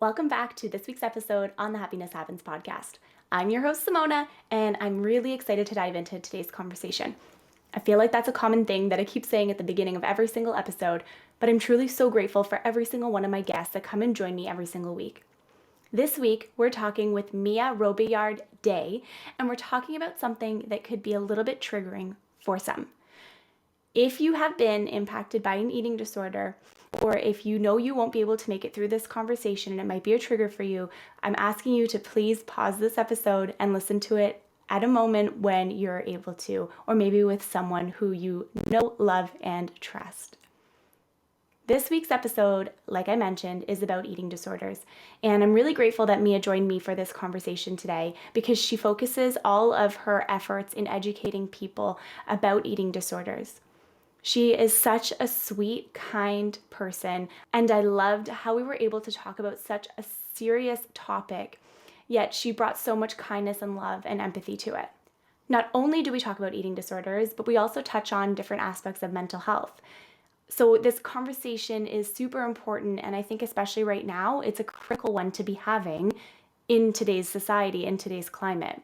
Welcome back to this week's episode on the Happiness Happens podcast. I'm your host, Simona, and I'm really excited to dive into today's conversation. I feel like that's a common thing that I keep saying at the beginning of every single episode, but I'm truly so grateful for every single one of my guests that come and join me every single week. This week, we're talking with Mia Robillard-Day, and we're talking about something that could be a little bit triggering for some. If you have been impacted by an eating disorder, or if you know you won't be able to make it through this conversation and it might be a trigger for you, I'm asking you to please pause this episode and listen to it at a moment when you're able to, or maybe with someone who you know, love, and trust. This week's episode, like I mentioned, is about eating disorders. And I'm really grateful that Mia joined me for this conversation today because she focuses all of her efforts in educating people about eating disorders. She is such a sweet, kind person, and I loved how we were able to talk about such a serious topic, yet she brought so much kindness and love and empathy to it. Not only do we talk about eating disorders, but we also touch on different aspects of mental health. So this conversation is super important, and I think especially right now, it's a critical one to be having in today's society, in today's climate.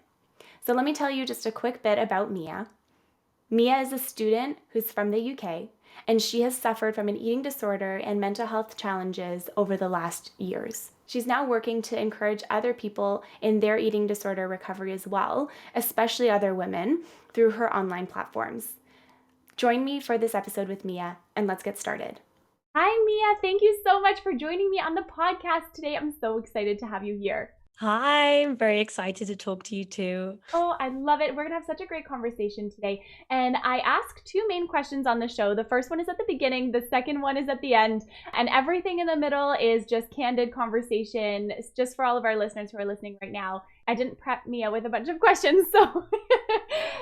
So let me tell you just a quick bit about Mia. Mia is a student who's from the UK, and she has suffered from an eating disorder and mental health challenges over the last years. She's now working to encourage other people in their eating disorder recovery as well, especially other women, through her online platforms. Join me for this episode with Mia, and let's get started. Hi, Mia. Thank you so much for joining me on the podcast today. I'm so excited to have you here. Hi, I'm very excited to talk to you too. Oh, I love it. We're going to have such a great conversation today. And I ask two main questions on the show. The first one is at the beginning, the second one is at the end, and everything in the middle is just candid conversation. It's just for all of our listeners who are listening right now. I didn't prep Mia with a bunch of questions, so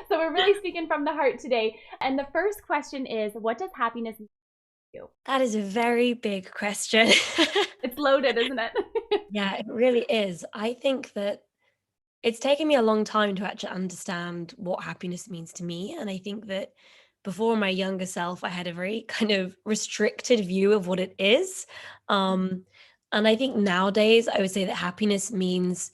so we're really speaking from the heart today. And the first question is, what does happiness mean to you? That is a very big question. It's loaded, isn't it? Yeah, it really is. I think that it's taken me a long time to actually understand what happiness means to me. And I think that before my younger self, I had a very kind of restricted view of what it is. And I think nowadays, I would say that happiness means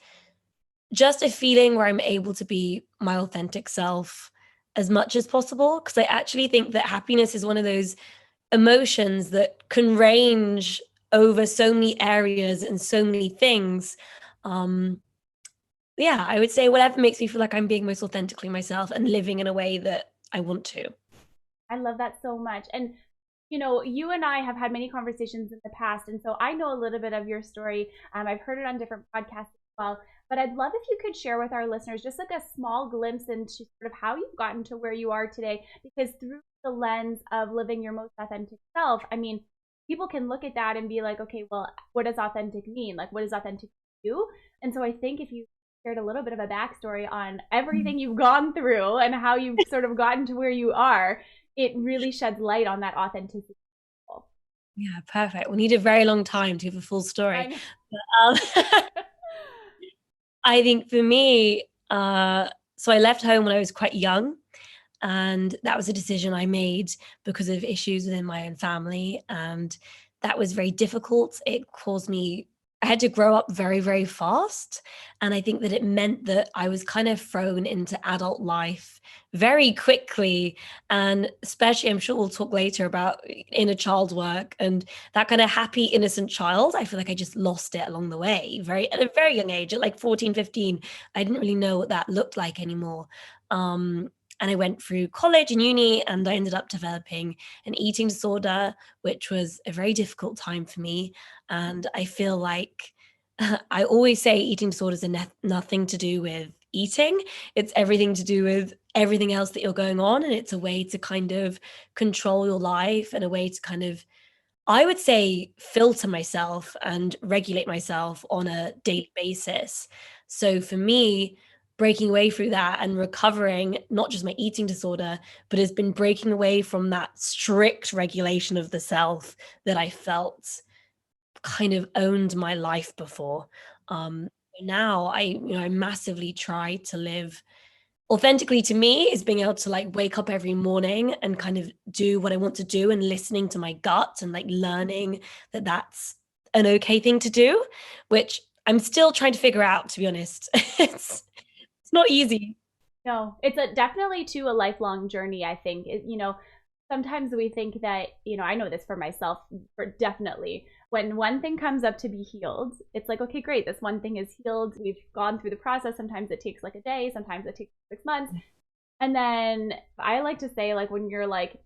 just a feeling where I'm able to be my authentic self as much as possible. Because I actually think that happiness is one of those emotions that can range over so many areas and so many things. Um, yeah, I would say whatever makes me feel like I'm being most authentically myself and living in a way that I want to. I love that so much. And you know, you and I have had many conversations in the past, and so I know a little bit of your story. I've heard it on different podcasts as well. But I'd love if you could share with our listeners just like a small glimpse into sort of how you've gotten to where you are today, because through the lens of living your most authentic self, I mean, people can look at that and be like, okay, well, what does authentic mean? Like, what is authentic to you? And so I think if you shared a little bit of a backstory on everything you've gone through and how you've sort of gotten to where you are, it really sheds light on that authenticity. Yeah, perfect. We need a very long time to give a full I story. know. But, I think for me, so I left home when I was quite young, and that was a decision I made because of issues within my own family, and that was very difficult. It caused me I had to grow up very, very fast, and I think that it meant that I was kind of thrown into adult life very quickly, and especially I'm sure we'll talk later about inner child work and that kind of happy, innocent child. I feel like I just lost it along the way, very at a very young age, at like 14, 15. I didn't really know what that looked like anymore. And I went through college and uni, and I ended up developing an eating disorder, which was a very difficult time for me. And I feel like I always say eating disorders are nothing to do with eating. It's everything to do with everything else that you're going on. And it's a way to kind of control your life and a way to kind of, I would say, filter myself and regulate myself on a daily basis. So for me, breaking away through that and recovering not just my eating disorder, but has been breaking away from that strict regulation of the self that I felt kind of owned my life before. Now I massively try to live authentically. To me is being able to like wake up every morning and kind of do what I want to do and listening to my gut and like learning that that's an okay thing to do, which I'm still trying to figure out, to be honest. It's not easy. No, it's definitely too a lifelong journey, I think. Sometimes we think that, I know this for myself, for definitely. When one thing comes up to be healed, it's like, okay, great, this one thing is healed. We've gone through the process. Sometimes it takes like a day, sometimes it takes 6 months. And then I like to say, like, when your like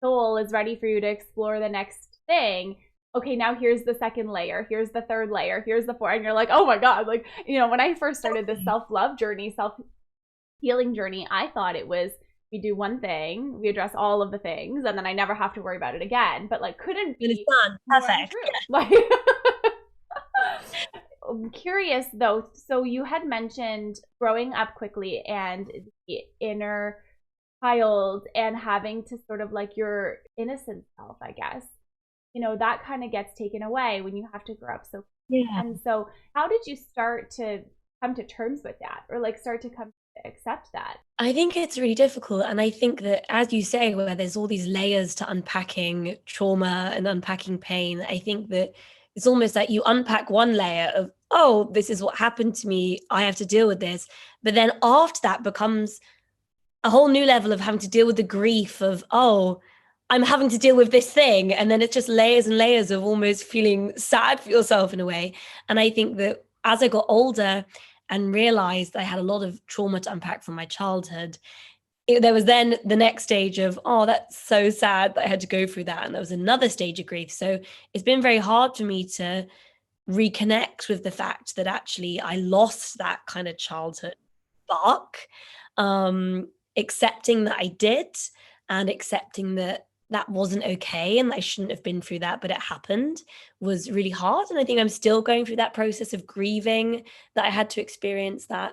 soul is ready for you to explore the next thing, okay, now here's the second layer, here's the third layer, here's the fourth, and you're like, oh my God, like, when I first started this self-love journey, self-healing journey, I thought it was we do one thing, we address all of the things, and then I never have to worry about it again. But like, couldn't be more Perfect. untrue. Like, I'm curious though. So you had mentioned growing up quickly and the inner child and having to sort of like your innocent self, I guess. That kind of gets taken away when you have to grow up so quickly. Yeah. And so how did you start to come to terms with that, or like start to come to accept that? I think it's really difficult. And I think that, as you say, where there's all these layers to unpacking trauma and unpacking pain, I think that it's almost like you unpack one layer of, oh, this is what happened to me, I have to deal with this. But then after that becomes a whole new level of having to deal with the grief of, oh, I'm having to deal with this thing. And then it's just layers and layers of almost feeling sad for yourself in a way. And I think that as I got older and realized I had a lot of trauma to unpack from my childhood, there was then the next stage of, oh, that's so sad that I had to go through that. And there was another stage of grief. So it's been very hard for me to reconnect with the fact that actually I lost that kind of childhood spark, accepting that I did, and accepting that that wasn't okay and I shouldn't have been through that, but it happened, was really hard. And I think I'm still going through that process of grieving that I had to experience that.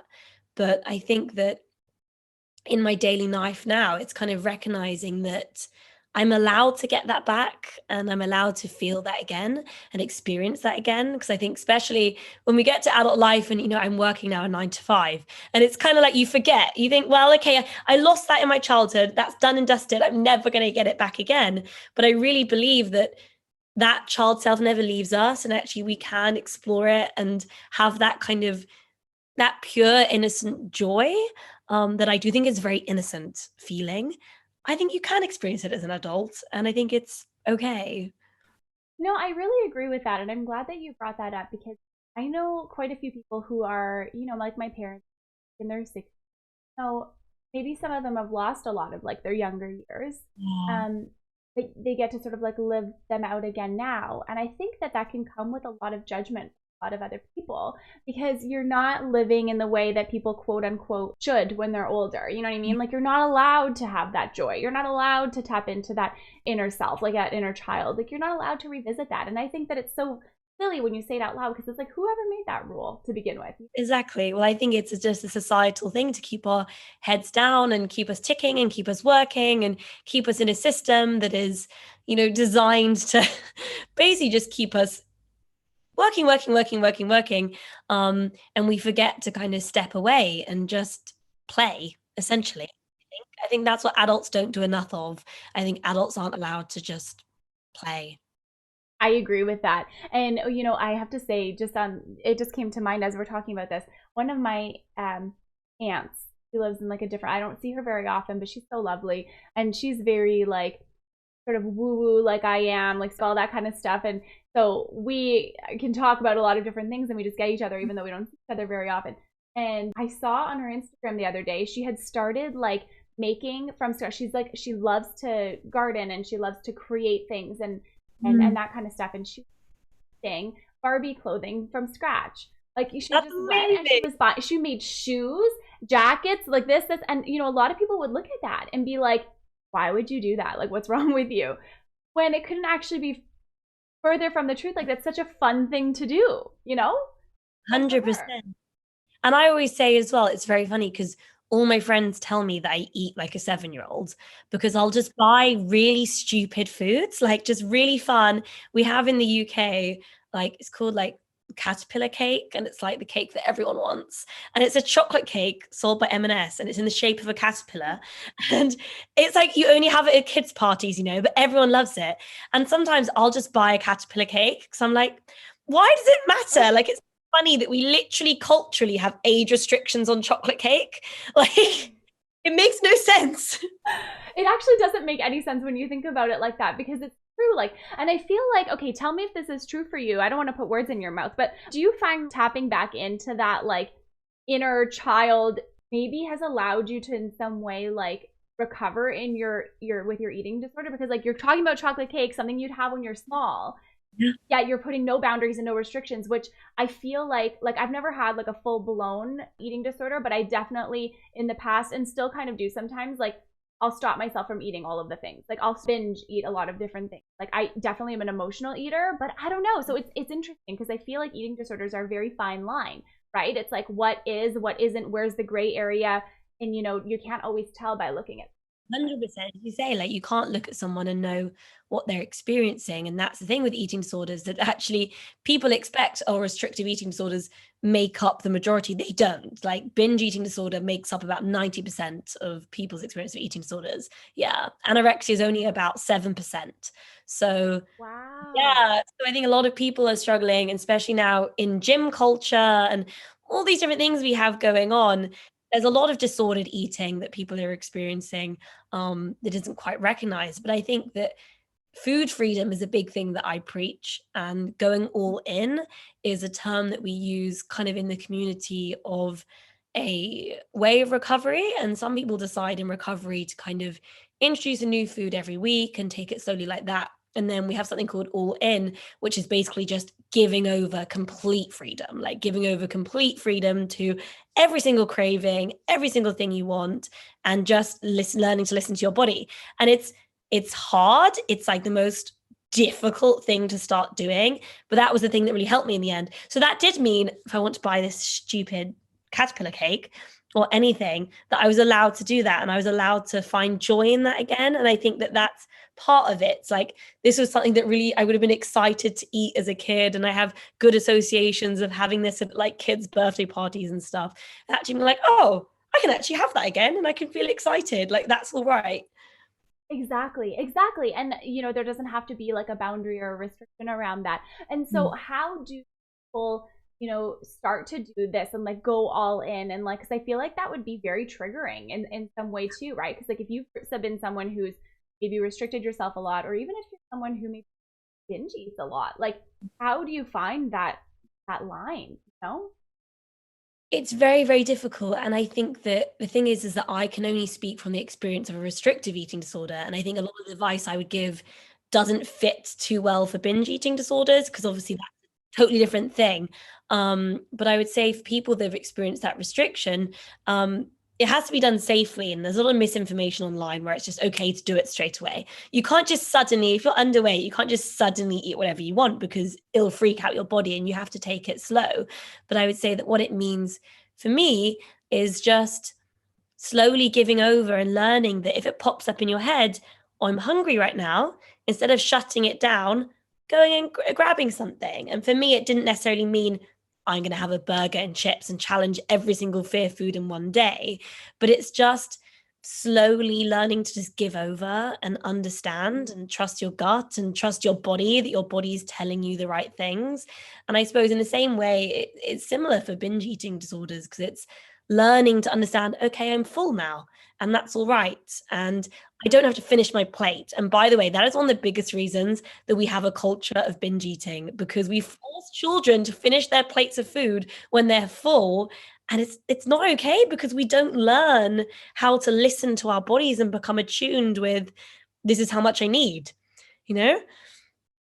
But I think that in my daily life now, it's kind of recognizing that I'm allowed to get that back and I'm allowed to feel that again and experience that again. Because I think especially when we get to adult life and, I'm working now a 9 to 5, and it's kind of like you forget, you think, well, okay, I lost that in my childhood. That's done and dusted. I'm never going to get it back again. But I really believe that that child self never leaves us. And actually we can explore it and have that kind of that pure, innocent joy that I do think is a very innocent feeling. I think you can experience it as an adult, and I think it's okay. No, I really agree with that. And I'm glad that you brought that up because I know quite a few people who are, like my parents in their 60s. So maybe some of them have lost a lot of like their younger years. Yeah. They get to sort of like live them out again now. And I think that can come with a lot of judgment, a lot of other people, because you're not living in the way that people quote unquote should when they're older. You know what I mean? Like you're not allowed to have that joy. You're not allowed to tap into that inner self, like that inner child. Like you're not allowed to revisit that. And I think that it's so silly when you say it out loud because it's like, whoever made that rule to begin with? Exactly. Well, I think it's just a societal thing to keep our heads down and keep us ticking and keep us working and keep us in a system that is, designed to basically just keep us working. And we forget to kind of step away and just play, essentially. I think that's what adults don't do enough of. I think adults aren't allowed to just play. I agree with that. And I have to say, it just came to mind as we're talking about this. One of my aunts, she lives in like a different, I don't see her very often, but she's so lovely. And she's very like sort of woo-woo like I am, like all that kind of stuff. And so we can talk about a lot of different things and we just get each other even though we don't see each other very often. And I saw on her Instagram the other day, she had started like making from scratch. She's like, she loves to garden and she loves to create things and that kind of stuff. And she was making Barbie clothing from scratch. Like she That's just went and she made shoes, jackets, like this, and a lot of people would look at that and be like, why would you do that? Like, what's wrong with you? When it couldn't actually be further from the truth. Like, that's such a fun thing to do, 100%. And I always say as well, it's very funny because all my friends tell me that I eat like a 7-year-old because I'll just buy really stupid foods, like just really fun. We have in the UK, like it's called like caterpillar cake, and it's like the cake that everyone wants, and it's a chocolate cake sold by M&S, and it's in the shape of a caterpillar, and it's like you only have it at kids parties, but everyone loves it. And sometimes I'll just buy a caterpillar cake because I'm like, why does it matter? Like, it's funny that we literally culturally have age restrictions on chocolate cake. Like, it makes no sense. It actually doesn't make any sense when you think about it like that, because it's true. Like, and I feel like, okay, tell me if this is true for you. I don't want to put words in your mouth, but do you find tapping back into that like inner child maybe has allowed you to in some way like recover in your with your eating disorder? Because like you're talking about chocolate cake, something you'd have when you're small, yet you're putting no boundaries and no restrictions, which I feel like I've never had like a full blown eating disorder, but I definitely in the past and still kind of do sometimes, like I'll stop myself from eating all of the things. Like I'll binge eat a lot of different things. Like I definitely am an emotional eater, but I don't know. So it's interesting because I feel like eating disorders are a very fine line, right? It's like what is, what isn't, where's the gray area, and you can't always tell by looking at. 100%. You say, like, you can't look at someone and know what they're experiencing. And that's the thing with eating disorders, that actually people expect, oh, restrictive eating disorders make up the majority. They don't. Like, binge eating disorder makes up about 90% of people's experience of eating disorders. Yeah. Anorexia is only about 7%. So, Wow. yeah. So I think a lot of people are struggling, especially now in gym culture and all these different things we have going on. There's a lot of disordered eating that people are experiencing, that isn't quite recognized. But I think that food freedom is a big thing that I preach, and going all in is a term that we use kind of in the community of a way of recovery. And some people decide in recovery to kind of introduce a new food every week and take it slowly like that. And then we have something called all in, which is basically just giving over complete freedom, like giving over complete freedom to every single craving, every single thing you want, and just learning to listen to your body. And it's hard. It's like the most difficult thing to start doing, but that was the thing that really helped me in the end. So that did mean if I want to buy this stupid caterpillar cake or anything, that I was allowed to do that, and I was allowed to find joy in that again. And I think that that's part of it. It's like, this was something that really I would have been excited to eat as a kid, and I have good associations of having this at like kids' birthday parties and stuff, and actually being like, oh, I can actually have that again and I can feel excited, like that's all right. Exactly, exactly. And there doesn't have to be like a boundary or a restriction around that. And so how do people, start to do this and like go all in, and like, because I feel like that would be very triggering in some way too, right? Because like if you've been someone who's maybe restricted yourself a lot, or even if you're someone who maybe binge eats a lot, like how do you find that line, you know? It's very, very difficult. And I think that the thing is that I can only speak from the experience of a restrictive eating disorder. And I think a lot of the advice I would give doesn't fit too well for binge eating disorders, because obviously that's a totally different thing. But I would say for people that have experienced that restriction, it has to be done safely. And there's a lot of misinformation online where it's just okay to do it straight away. You can't just suddenly, if you're underweight, you can't just suddenly eat whatever you want, because it'll freak out your body, and you have to take it slow. But I would say that what it means for me is just slowly giving over and learning that if it pops up in your head, oh, I'm hungry right now, instead of shutting it down, going and grabbing something. And for me, it didn't necessarily mean I'm going to have a burger and chips and challenge every single fear food in one day, but it's just slowly learning to just give over and understand and trust your gut and trust your body, that your body's telling you the right things. And I suppose in the same way, it's similar for binge eating disorders, because it's learning to understand, okay, I'm full now, and that's all right. And I don't have to finish my plate. And by the way, that is one of the biggest reasons that we have a culture of binge eating, because we force children to finish their plates of food when they're full. And it's not okay, because we don't learn how to listen to our bodies and become attuned with, this is how much I need, you know?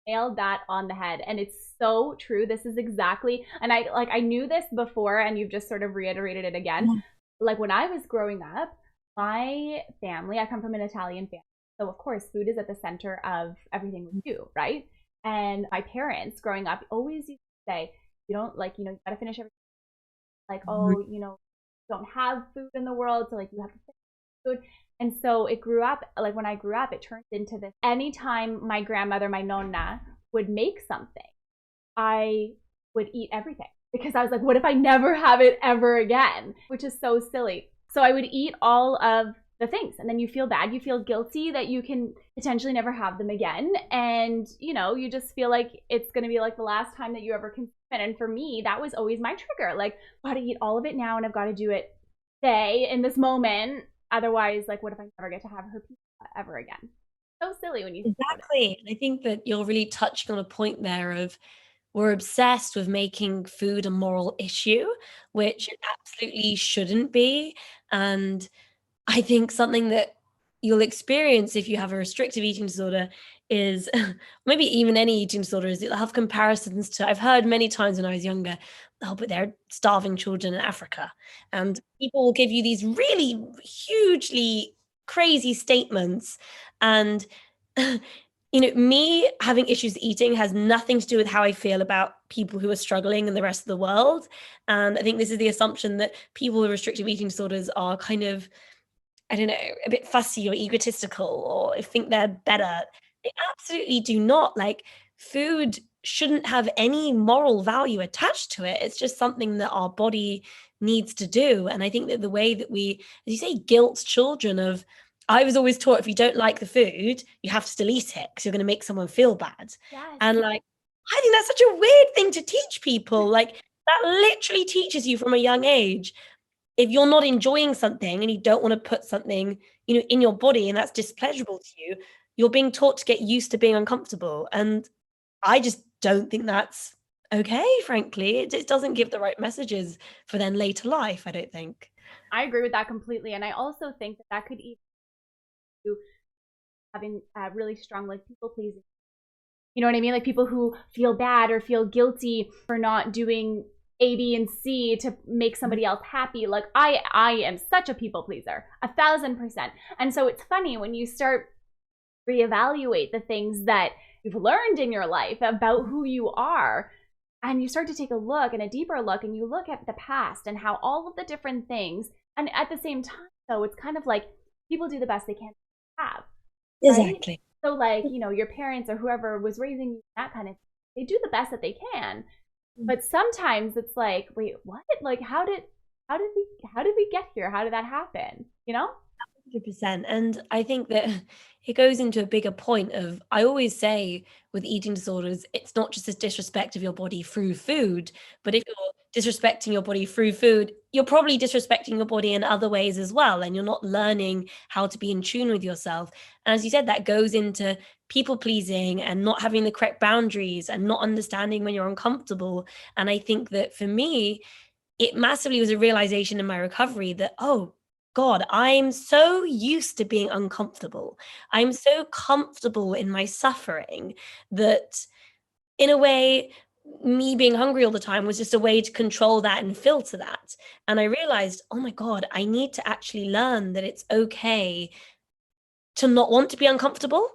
Nailed that on the head, and it's so true. This is exactly, and I knew this before, and you've just sort of reiterated it again. Like when I was growing up, my family, I come from an Italian family, so of course food is at the center of everything we do, right? And my parents growing up always used to say, you don't, like, you got to finish everything. Like, oh, don't have food in the world, so like you have to finish food. And so it grew up, like when I grew up, it turned into this. Anytime my grandmother, my nonna, would make something, I would eat everything, because I was like, what if I never have it ever again? Which is so silly. So I would eat all of the things, and then you feel bad, you feel guilty that you can potentially never have them again, and you just feel like it's going to be like the last time that you ever consume it. And for me, that was always my trigger, like, I've got to eat all of it now, and I've got to do it today in this moment, otherwise, like, what if I never get to have her pizza ever again? So silly when you think about it. Exactly. I think that you're really touching on a point there of we're obsessed with making food a moral issue, which it absolutely shouldn't be. And I think something that you'll experience if you have a restrictive eating disorder is maybe even any eating disorder is you'll have comparisons to, I've heard many times when I was younger, oh, but they're starving children in Africa. And people will give you these really hugely crazy statements. And me having issues eating has nothing to do with how I feel about people who are struggling in the rest of the world. And I think this is the assumption that people with restrictive eating disorders are kind of, I don't know, a bit fussy or egotistical or think they're better. They absolutely do not. Like, food shouldn't have any moral value attached to it. It's just something that our body needs to do. And I think that the way that we, as you say, guilt children of, I was always taught if you don't like the food, you have to still eat it because you're going to make someone feel bad. Yes. And like, I think that's such a weird thing to teach people. Like, that literally teaches you from a young age if you're not enjoying something and you don't want to put something, in your body and that's displeasurable to you, you're being taught to get used to being uncomfortable. And I just don't think that's okay, frankly. It doesn't give the right messages for then later life, I don't think. I agree with that completely, and I also think that that could even do having really strong, like, people pleasing. You know what I mean? Like, people who feel bad or feel guilty for not doing A, B, and C to make somebody else happy. Like, I am such a people pleaser, 1,000%. And so it's funny when you start reevaluate the things that you've learned in your life about who you are, and you start to take a look and a deeper look, and you look at the past and how all of the different things, and at the same time, though, it's kind of like people do the best they can have, right? Exactly. So, like, your parents or whoever was raising you, that kind of thing, they do the best that they can. But sometimes it's like, wait, what? Like, how did we get here? How did that happen? 100%. And I think that it goes into a bigger point of, I always say with eating disorders, it's not just a disrespect of your body through food, but if you're disrespecting your body through food, you're probably disrespecting your body in other ways as well. And you're not learning how to be in tune with yourself. And as you said, that goes into people pleasing and not having the correct boundaries and not understanding when you're uncomfortable. And I think that for me, it massively was a realization in my recovery that, oh, God, I'm so used to being uncomfortable. I'm so comfortable in my suffering that, in a way, me being hungry all the time was just a way to control that and filter that. And I realized, oh my God, I need to actually learn that it's okay to not want to be uncomfortable.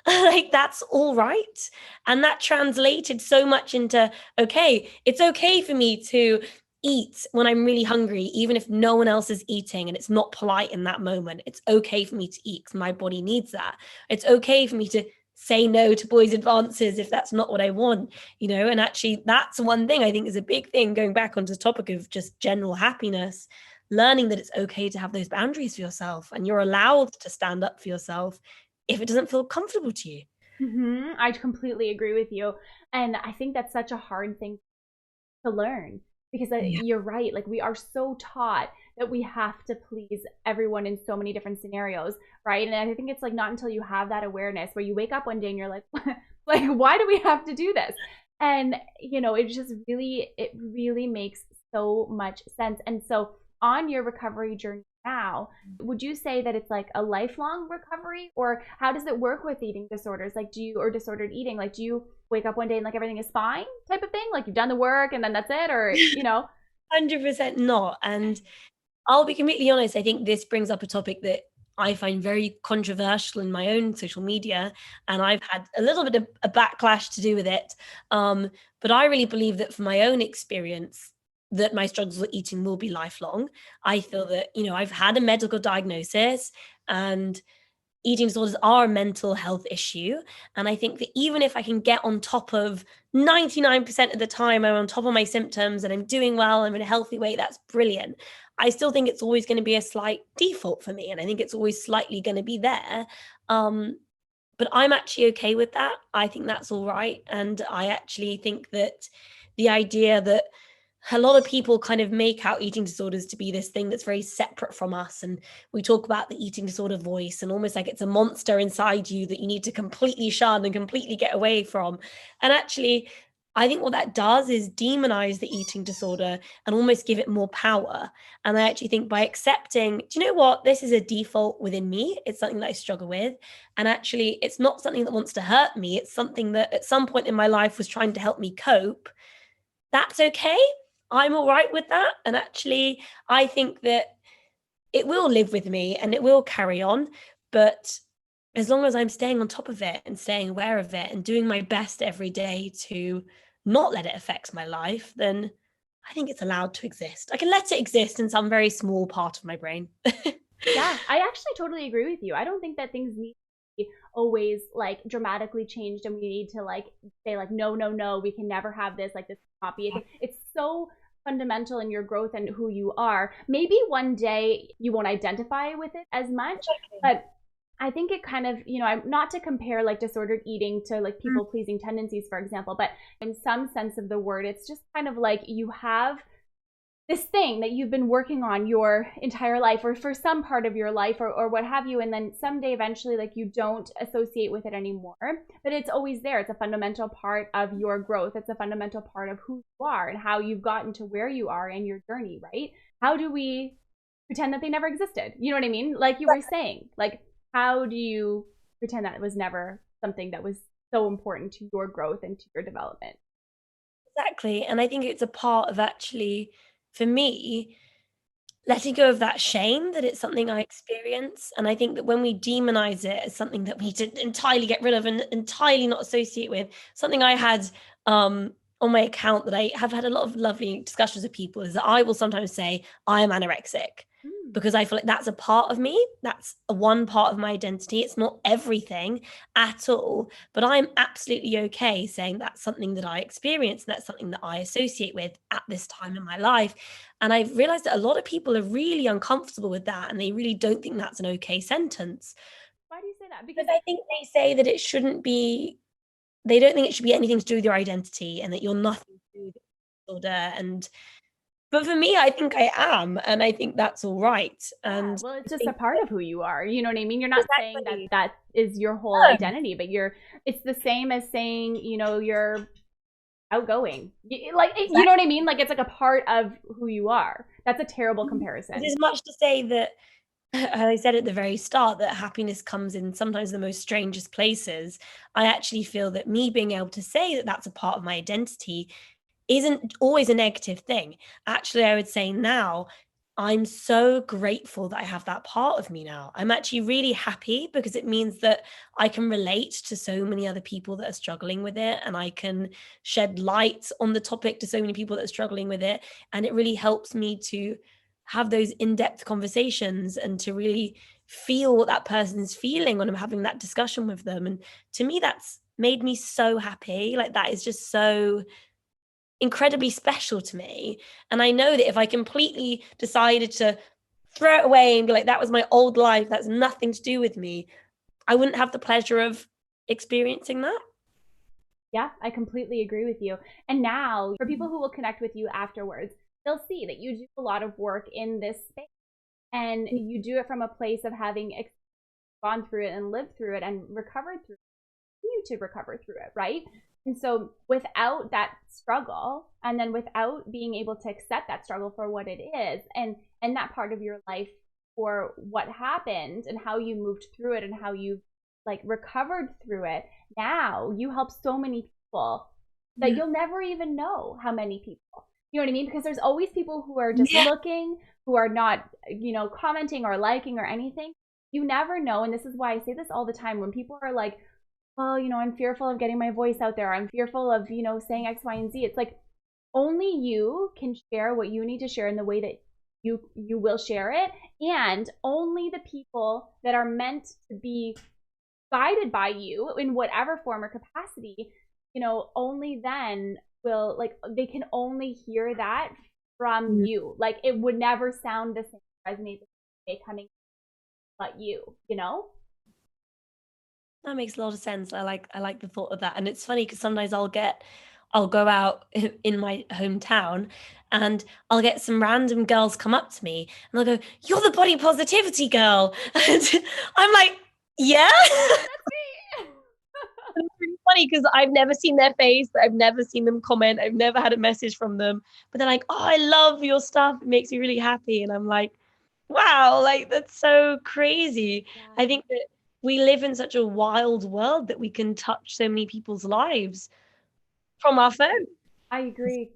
Like, that's all right. And that translated so much into, okay, it's okay for me to eat when I'm really hungry, even if no one else is eating and it's not polite in that moment. It's okay for me to eat because my body needs that. It's okay for me to say no to boys' advances if that's not what I want, and actually that's one thing I think is a big thing, going back onto the topic of just general happiness, learning that it's okay to have those boundaries for yourself and you're allowed to stand up for yourself if it doesn't feel comfortable to you. I completely agree with you. And I think that's such a hard thing to learn because you're right. Like, we are so taught that we have to please everyone in so many different scenarios, right? And I think it's like not until you have that awareness where you wake up one day and you're like, like, why do we have to do this? And, it really makes so much sense. And so on your recovery journey now, would you say that it's like a lifelong recovery, or how does it work with eating disorders? Like, or disordered eating? Like, do you wake up one day and like everything is fine type of thing? Like, you've done the work and then that's it, or, 100% not. And I'll be completely honest, I think this brings up a topic that I find very controversial in my own social media, and I've had a little bit of a backlash to do with it. But I really believe that from my own experience, that my struggles with eating will be lifelong. I feel that, I've had a medical diagnosis, and eating disorders are a mental health issue. And I think that even if I can get on top of 99% of the time, I'm on top of my symptoms and I'm doing well, I'm in a healthy weight, that's brilliant. I still think it's always going to be a slight default for me. And I think it's always slightly going to be there. But I'm actually okay with that. I think that's all right. And I actually think that the idea that a lot of people kind of make out eating disorders to be this thing that's very separate from us. And we talk about the eating disorder voice and almost like it's a monster inside you that you need to completely shun and completely get away from. And actually, I think what that does is demonize the eating disorder and almost give it more power. And I actually think by accepting, do you know what? This is a default within me. It's something that I struggle with. And actually, it's not something that wants to hurt me. It's something that at some point in my life was trying to help me cope. That's okay. I'm all right with that. And actually, I think that it will live with me and it will carry on. But as long as I'm staying on top of it and staying aware of it and doing my best every day to not let it affect my life, then I think it's allowed to exist. I can let it exist in some very small part of my brain. Yeah, I actually totally agree with you. I don't think that things need to be always like dramatically changed and we need to like say like no, no, no, we can never have this, like this cannot be. It's so fundamental in your growth and who you are. Maybe one day you won't identify with it as much, but I think it kind of, I'm not to compare like disordered eating to like people pleasing tendencies, for example, but in some sense of the word, it's just kind of like you have this thing that you've been working on your entire life or for some part of your life or what have you. And then someday eventually like you don't associate with it anymore, but it's always there. It's a fundamental part of your growth. It's a fundamental part of who you are and how you've gotten to where you are in your journey, right? How do we pretend that they never existed? You know what I mean? Like you were saying, like, how do you pretend that it was never something that was so important to your growth and to your development? Exactly. And I think it's a part of actually, for me, letting go of that shame that it's something I experience. And I think that when we demonize it as something that we need to entirely get rid of and entirely not associate with, something I had on my account that I have had a lot of lovely discussions with people is that I will sometimes say, I am anorexic. Because I feel like that's a part of me. That's a one part of my identity. It's not everything at all. But I'm absolutely okay saying that's something that I experience. And that's something that I associate with at this time in my life. And I've realized that a lot of people are really uncomfortable with that. And they really don't think that's an okay sentence. Why do you say that? Because I think they say that it shouldn't be, they don't think it should be anything to do with your identity and that you're nothing to do with the disorder. And but for me, I think I am, and I think that's all right. Yeah, And well, it's I just a think part of who you are. You know what I mean? You're not saying that exactly. that is your whole No, identity, but it's the same as saying, you're outgoing. Like, you know exactly. what I mean? Like, it's like a part of who you are. That's a terrible It's comparison. as much to say that I said at the very start that happiness comes in sometimes the most strangest places. I actually feel that me being able to say that that's a part of my identity isn't always a negative thing. Actually, I would say now I'm so grateful that I have that part of me now. I'm actually really happy because it means that I can relate to so many other people that are struggling with it and I can shed light on the topic to so many people that are struggling with it. And it really helps me to have those in-depth conversations and to really feel what that person's feeling when I'm having that discussion with them. And to me, that's made me so happy. Like that is just so incredibly special to me. And I know that if I completely decided to throw it away and be like, that was my old life, that's nothing to do with me, I wouldn't have the pleasure of experiencing that. Yeah, I completely agree with you. And now, for people who will connect with you afterwards, they'll see that you do a lot of work in this space and you do it from a place of having gone through it and lived through it and recovered through it, continue to recover through it, right? And so without that struggle and then without being able to accept that struggle for what it is and that part of your life for what happened and how you moved through it and how you like recovered through it, now you help so many people that you'll never even know how many people. You know what I mean? Because there's always people who are just Yeah, looking, who are not, commenting or liking or anything. You never know. And this is why I say this all the time when people are like, well, I'm fearful of getting my voice out there. I'm fearful of, saying X, Y, and Z. It's like only you can share what you need to share in the way that you will share it, and only the people that are meant to be guided by you in whatever form or capacity, only then will, like, they can only hear that from you. Like, it would never sound the same, resonate the same way coming but you. That makes a lot of sense. I like the thought of that. And it's funny because sometimes I'll go out in my hometown and I'll get some random girls come up to me and they'll go, "You're the body positivity girl." And I'm like, "Yeah." That's me. It's really funny because I've never seen their face, I've never seen them comment, I've never had a message from them. But they're like, "Oh, I love your stuff. It makes me really happy." And I'm like, wow, like that's so crazy. Yeah. I think that we live in such a wild world that we can touch so many people's lives from our phone. I agree.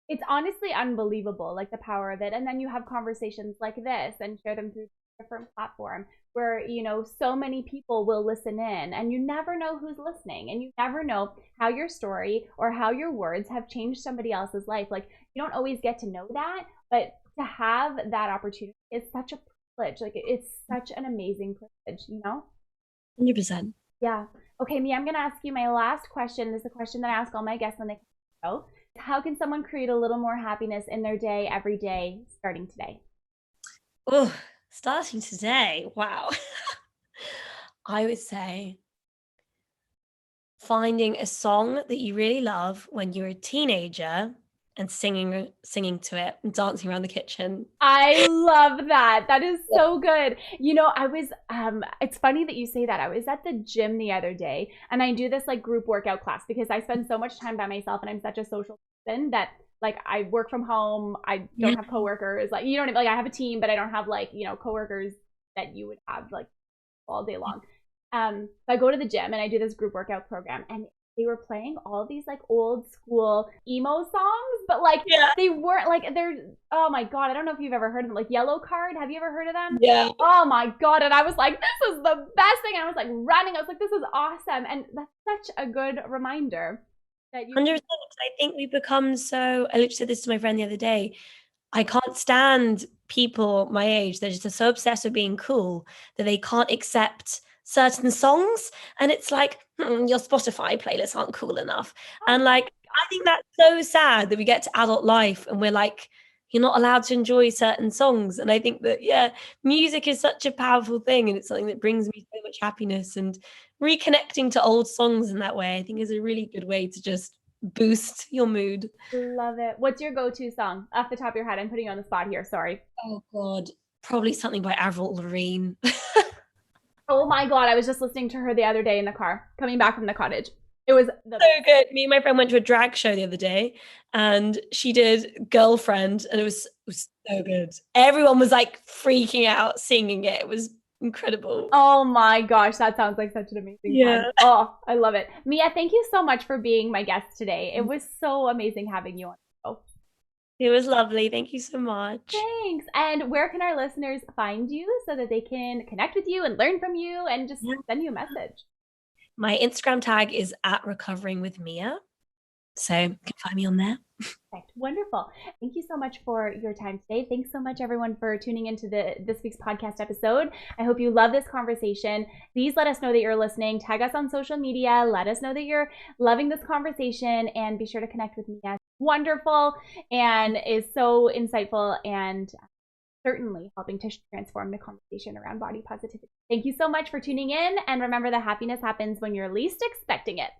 It's honestly unbelievable, like the power of it. And then you have conversations like this and share them through different platform where, so many people will listen in, and you never know who's listening, and you never know how your story or how your words have changed somebody else's life. Like, you don't always get to know that, but to have that opportunity is such a privilege. Like, it's such an amazing privilege. 100%. Yeah. Okay, Mia, I'm going to ask you my last question. This is a question that I ask all my guests when they come on the show. How can someone create a little more happiness in their day, every day, starting today? Oh, starting today. Wow. I would say finding a song that you really love when you're a teenager and singing to it and dancing around the kitchen. I love that. That is so good. It's funny that you say that. I was at the gym the other day, and I do this like group workout class because I spend so much time by myself and I'm such a social person that, like, I work from home. I don't have coworkers. Like, like, I have a team, but I don't have, like, coworkers that you would have, like, all day long. So I go to the gym and I do this group workout program, and they were playing all these like old school emo songs, but like they weren't like, oh my God, I don't know if you've ever heard of them, like Yellow Card. Have you ever heard of them? Yeah. Oh my God. And I was like, this is the best thing. And I was like running. I was like, this is awesome. And that's such a good reminder that you 100%. I think we've become so, I literally said this to my friend the other day, I can't stand people my age. They're just so obsessed with being cool that they can't accept certain songs. And it's like, your Spotify playlists aren't cool enough. And like, I think that's so sad that we get to adult life and we're like, you're not allowed to enjoy certain songs. And I think that, music is such a powerful thing. And it's something that brings me so much happiness, and reconnecting to old songs in that way, I think, is a really good way to just boost your mood. love it. What's your go-to song off the top of your head? I'm putting you on the spot here. Sorry. Oh God, probably something by Avril Lavigne. Oh my God. I was just listening to her the other day in the car coming back from the cottage. It was so good. Me and my friend went to a drag show the other day and she did Girlfriend, and it was so good. Everyone was like freaking out singing it. It was incredible. Oh my gosh, that sounds like such an amazing time. Oh, I love it. Mia, thank you so much for being my guest today. It was so amazing having you on the show. It was lovely. Thank you so much. Thanks. And where can our listeners find you so that they can connect with you and learn from you and just send you a message? My Instagram tag is @recoveringwithmia. So you can find me on there. Perfect. Wonderful. Thank you so much for your time today. Thanks so much, everyone, for tuning into this week's podcast episode. I hope you love this conversation. Please let us know that you're listening. Tag us on social media. Let us know that you're loving this conversation, and be sure to connect with Mia. Wonderful and is so insightful and certainly helping to transform the conversation around body positivity. Thank you so much for tuning in, and remember that happiness happens when you're least expecting it.